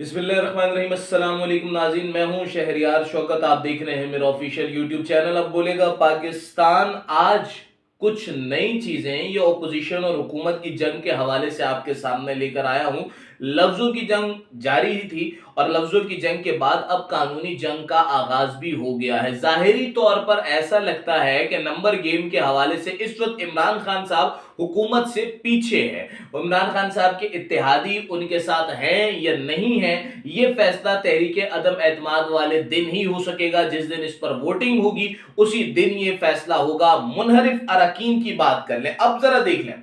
बिस्मिल्लाहिर्रहमानिर्रहीम। अस्सलाम वालेकुम नाज़रीन, मैं हूं शहरियार शौकत। आप देख रहे हैं मेरा ऑफिशियल यूट्यूब चैनल। अब बोलेगा पाकिस्तान। आज कुछ नई चीजें ये ऑपोजिशन और हुकूमत की जंग के हवाले से आपके सामने लेकर आया हूं। लफ्जों की जंग जारी ही थी और लफ्जों की जंग के बाद अब कानूनी जंग का आगाज भी हो गया है। जाहिरी तौर पर ऐसा लगता है कि नंबर गेम के हवाले से इस वक्त इमरान खान साहब हुकूमत से पीछे है। इमरान खान साहब के इत्तेहादी उनके साथ हैं या नहीं हैं, ये फैसला तहरीके अदम एतमाद वाले दिन ही हो सकेगा। जिस दिन इस पर वोटिंग होगी उसी दिन ये फैसला होगा। मुनहरिफ अरकान की बात कर लें। अब जरा देख लें,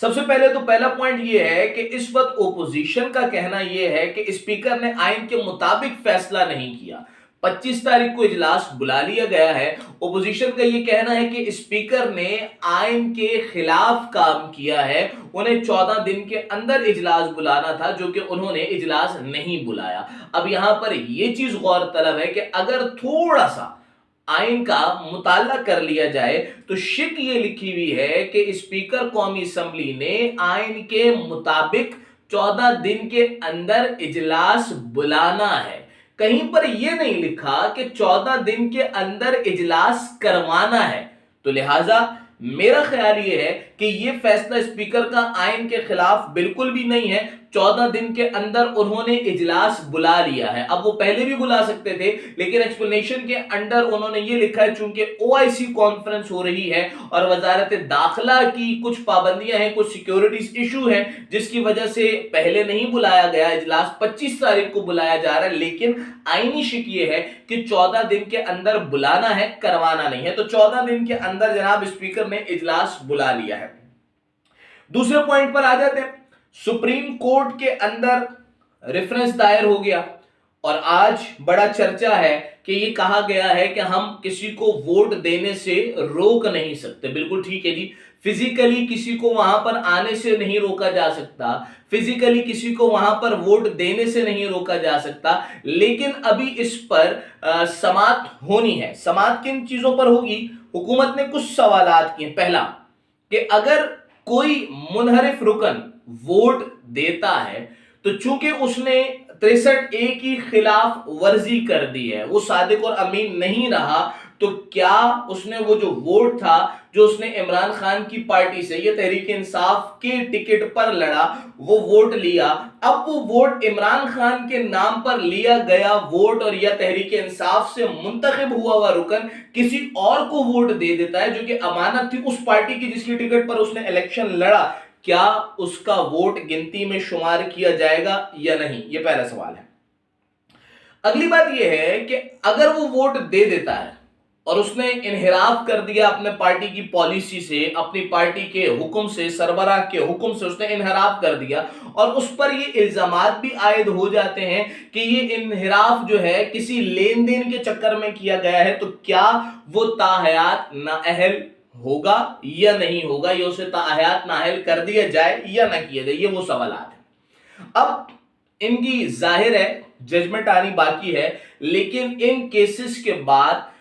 सबसे पहले तो पहला पॉइंट यह है कि इस वक्त ओपोजिशन का कहना यह है कि स्पीकर ने आइन के मुताबिक फैसला नहीं किया। 25 तारीख को इजलास बुला लिया गया है। ओपोजिशन का यह कहना है कि स्पीकर ने आइन के खिलाफ काम किया है। उन्हें 14 दिन के अंदर इजलास बुलाना था, जो कि उन्होंने इजलास नहीं बुलाया। अब यहां पर यह चीज गौर तलब है कि अगर थोड़ा सा आइन का मुताला कर लिया जाए तो शिक ये लिखी हुई है कि स्पीकर कौमी असम्बली ने आइन के मुताबिक 14 दिन के अंदर इजलास बुलाना है। कहीं पर यह नहीं लिखा कि 14 दिन के अंदर इजलास करवाना है। तो लिहाजा मेरा ख्याल यह है कि यह फैसला स्पीकर का आइन के खिलाफ बिल्कुल भी नहीं है। 14 दिन के अंदर उन्होंने इजलास बुला लिया है। अब वो पहले भी बुला सकते थे, लेकिन एक्सप्लेनेशन के अंडर उन्होंने ये लिखा है चूंकि ओआईसी कॉन्फ्रेंस हो रही है और वजारत दाखिला की कुछ पाबंदियां हैं, कुछ सिक्योरिटीज इशू हैं, जिसकी वजह से पहले नहीं बुलाया गया इजलास। 25 तारीख को बुलाया जा रहा है, लेकिन आईनी शिक ये है कि 14 दिन के अंदर बुलाना है, करवाना नहीं है। तो 14 दिन के अंदर जनाब स्पीकर ने इजलास बुला लिया है। दूसरे पॉइंट पर आ जाते हैं। सुप्रीम कोर्ट के अंदर रेफरेंस दायर हो गया और आज बड़ा चर्चा है कि ये कहा गया है कि हम किसी को वोट देने से रोक नहीं सकते। बिल्कुल ठीक है जी, फिजिकली किसी को वहां पर आने से नहीं रोका जा सकता, फिजिकली किसी को वहां पर वोट देने से नहीं रोका जा सकता, लेकिन अभी इस पर समाअत होनी है। समाअत किन चीजों पर होगी? हुकूमत ने कुछ सवालात किए। पहला कि अगर कोई मुनहरिफ रुकन वोट देता है तो चूंकि उसने 63A की खिलाफ वर्जी कर दी है, वो सादिक और अमीन नहीं रहा, तो क्या उसने वो जो वोट था जो उसने इमरान खान की पार्टी से ये तहरीक इंसाफ के टिकट पर लड़ा, वो वोट लिया, अब वो वोट इमरान खान के नाम पर लिया गया वोट और या तहरीक इंसाफ से मुंतखब हुआ रुकन किसी और को वोट दे देता है जो कि अमानत थी उस पार्टी की जिसकी टिकट पर उसने इलेक्शन लड़ा, क्या उसका वोट गिनती में शुमार किया जाएगा या नहीं? यह पहला सवाल है। अगली बात यह है कि अगर वो वोट दे देता है और उसने इनहिराफ कर दिया अपने पार्टी की पॉलिसी से, अपनी पार्टी के हुक्म से, सरबराह के हुक्म से उसने इनहिराफ कर दिया और उस पर ये इल्जामात भी आयद हो जाते हैं कि ये इनहिराफ जो है किसी लेन देन के चक्कर में किया गया है, तो क्या वो ताहयात नाअहल होगा या नहीं होगा, या उसे ताहयात नाअहल कर दिया जाए या ना किया जाए? ये वो सवालात है। अब इनकी जाहिर है जजमेंट आनी बाकी है, लेकिन इन केसेस के बाद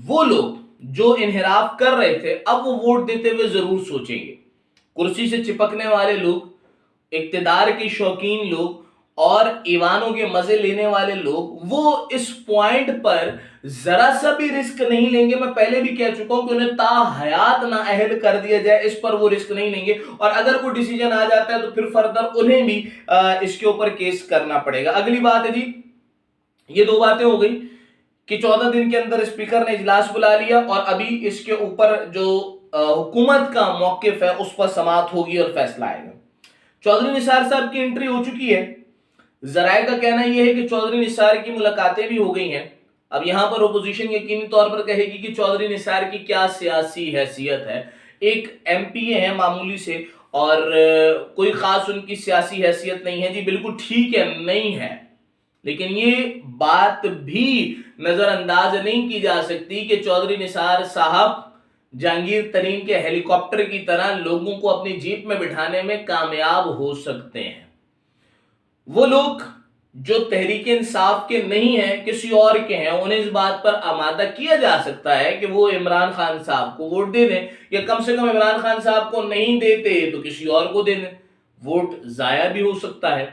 वो लोग जो इनहिराफ कर रहे थे अब वो वोट देते हुए जरूर सोचेंगे। कुर्सी से चिपकने वाले लोग, इक्तिदार के शौकीन लोग और ईवानों के मजे लेने वाले लोग, वो इस पॉइंट पर जरा सा भी रिस्क नहीं लेंगे। मैं पहले भी कह चुका हूं कि उन्हें ताहयात नाअहल कर दिया जाए, इस पर वो रिस्क नहीं लेंगे। और अगर कोई डिसीजन आ जाता है तो फिर फर्दर उन्हें भी इसके ऊपर केस करना पड़ेगा। अगली बात है जी, ये दो बातें हो गई कि 14 दिन के अंदर स्पीकर ने इजलास बुला लिया और अभी इसके ऊपर जो हुकूमत का मौकिफ है उस पर समाअत होगी और फैसला आएगा। चौधरी निसार साहब की एंट्री हो चुकी है। जराए का कहना यह है कि चौधरी निसार की मुलाकातें भी हो गई हैं। अब यहां पर ओपोजिशन यकीनी तौर पर कहेगी कि चौधरी निसार की क्या सियासी हैसियत है। एक एमपीए है मामूली से और कोई खास उनकी सियासी हैसियत नहीं है। जी बिल्कुल ठीक है, नहीं है, लेकिन ये बात भी नजरअंदाज नहीं की जा सकती कि चौधरी निसार साहब जहांगीर तरीन के हेलीकॉप्टर की तरह लोगों को अपनी जीप में बिठाने में कामयाब हो सकते हैं। वो लोग जो तहरीक इंसाफ के नहीं हैं, किसी और के हैं, उन्हें इस बात पर आमादा किया जा सकता है कि वो इमरान खान साहब को वोट दे दें, या कम से कम इमरान खान साहब को नहीं देते तो किसी और को दे दें। वोट जाया भी हो सकता है।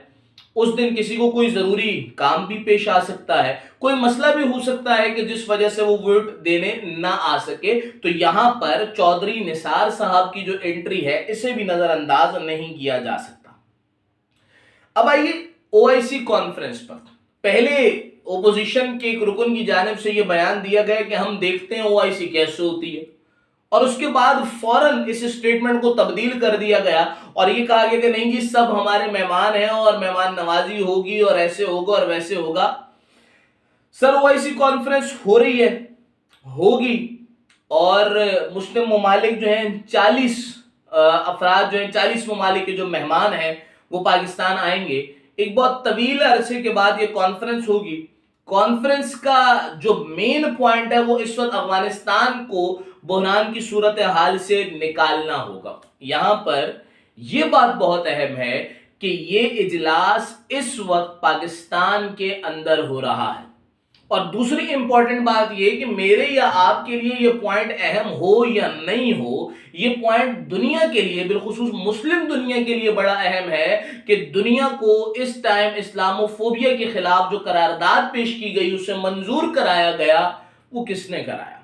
उस दिन किसी को कोई जरूरी काम भी पेश आ सकता है, कोई मसला भी हो सकता है कि जिस वजह से वो वोट देने ना आ सके। तो यहां पर चौधरी निसार साहब की जो एंट्री है इसे भी नजरअंदाज नहीं किया जा सकता। अब आइए ओआईसी कॉन्फ्रेंस पर। पहले ओपोजिशन के एक रुकन की जानिब से यह बयान दिया गया कि हम देखते हैं ओआईसी कैसे होती है, और उसके बाद फौरन इस स्टेटमेंट को तब्दील कर दिया गया और ये कहा गया कि नहीं जी सब हमारे मेहमान हैं और मेहमान नवाजी होगी और ऐसे होगा और वैसे होगा। सर ओआईसी कॉन्फ्रेंस हो रही है, होगी, और मुस्लिम ममालिक जो हैं 40 अफराद जो हैं 40 ममालिक के जो मेहमान हैं वो पाकिस्तान आएंगे। एक बहुत तवील अरसे के बाद ये कॉन्फ्रेंस होगी। कॉन्फ्रेंस का जो मेन पॉइंट है वो इस वक्त अफगानिस्तान को बहरान की सूरत हाल से निकालना होगा। यहां पर यह बात बहुत अहम है कि ये इजलास इस वक्त पाकिस्तान के अंदर हो रहा है। और दूसरी इंपॉर्टेंट बात यह कि मेरे या आपके लिए ये पॉइंट अहम हो या नहीं हो, ये पॉइंट दुनिया के लिए, बिलखुसूस मुस्लिम दुनिया के लिए बड़ा अहम है कि दुनिया को इस टाइम इस्लामोफोबिया के खिलाफ जो करारदाद पेश की गई उसे मंजूर कराया गया, वो किसने कराया।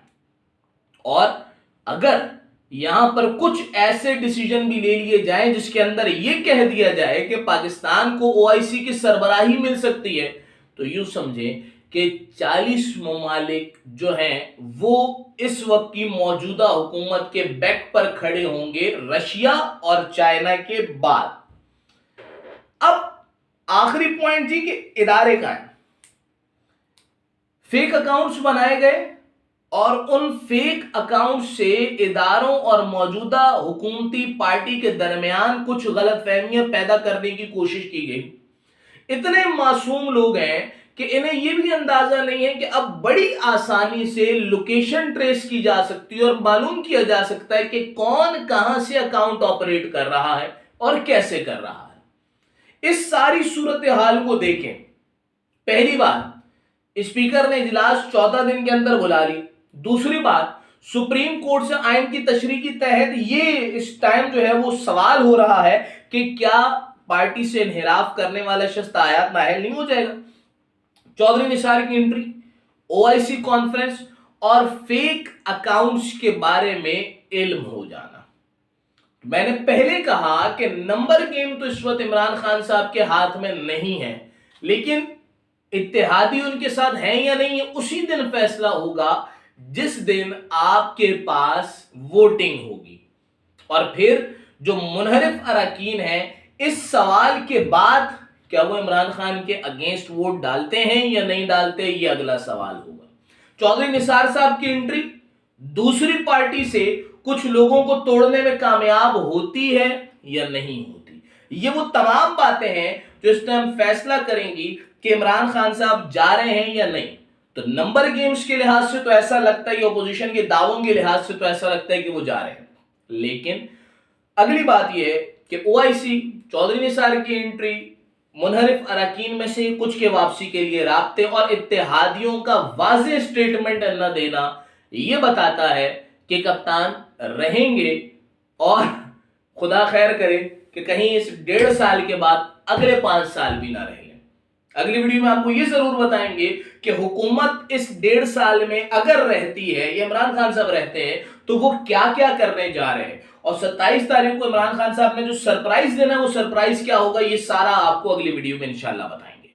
और अगर यहां पर कुछ ऐसे डिसीजन भी ले लिए जाएं जिसके अंदर यह कह दिया जाए कि पाकिस्तान को ओआईसी की सरबराही मिल सकती है, तो यूं समझें कि 40 ममालिक जो हैं वो इस वक्त की मौजूदा हुकूमत के बैक पर खड़े होंगे रशिया और चाइना के बाद। अब आखिरी पॉइंट जी कि इदारे का है, फेक अकाउंट्स बनाए गए और उन फेक अकाउंट से इदारों और मौजूदा हुकूमती पार्टी के दरमियान कुछ गलतफहमियां पैदा करने की कोशिश की गई। इतने मासूम लोग हैं कि इन्हें यह भी अंदाजा नहीं है कि अब बड़ी आसानी से लोकेशन ट्रेस की जा सकती है और मालूम किया जा सकता है कि कौन कहां से अकाउंट ऑपरेट कर रहा है और कैसे कर रहा है। इस सारी सूरत हाल को देखें। पहली बात, स्पीकर ने इजलास 14 दिन के अंदर बुला ली। दूसरी बात, सुप्रीम कोर्ट से आइन की तशरीह के तहत ये इस टाइम जो है वो सवाल हो रहा है कि क्या पार्टी से इन्हिराफ करने वाला शख्स तायात नाअहल नहीं हो जाएगा। चौधरी निसार की एंट्री, ओआईसी कॉन्फ्रेंस और फेक अकाउंट्स के बारे में इल्म हो जाना। मैंने पहले कहा कि नंबर गेम तो इस वक्त इमरान खान साहब के हाथ में नहीं है, लेकिन इत्तेहादी उनके साथ हैं या नहीं है उसी दिन फैसला होगा जिस दिन आपके पास वोटिंग होगी। और फिर जो मुनहरिफ अरकान हैं इस सवाल के बाद क्या वो इमरान खान के अगेंस्ट वोट डालते हैं या नहीं डालते, ये अगला सवाल होगा। चौधरी निसार साहब की एंट्री दूसरी पार्टी से कुछ लोगों को तोड़ने में कामयाब होती है या नहीं होती, ये वो तमाम बातें हैं जो इस टाइम फैसला करेंगी कि इमरान खान साहब जा रहे हैं या नहीं। तो नंबर गेम्स के लिहाज से तो ऐसा लगता है, ऑपोजिशन के दावों के लिहाज से तो ऐसा लगता है कि वो जा रहे हैं। लेकिन अगली बात यह है कि ओआईसी, चौधरी निसार की एंट्री, मुनहरिफ अरकान में से कुछ के वापसी के लिए राब्ते और इत्तेहादियों का वाज़ेह स्टेटमेंट न देना, यह बताता है कि कप्तान रहेंगे और खुदा खैर करे कि कहीं इस 1.5 साल के बाद अगले 5 साल भी ना रहे। अगली वीडियो में आपको यह जरूर बताएंगे कि हुकूमत इस 1.5 साल में अगर रहती है, ये इमरान खान साहब रहते हैं, तो वो क्या क्या करने जा रहे हैं। और 27 तारीख को इमरान खान साहब ने जो सरप्राइज देना है वो सरप्राइज क्या होगा, ये सारा आपको अगली वीडियो में इंशाल्लाह बताएंगे।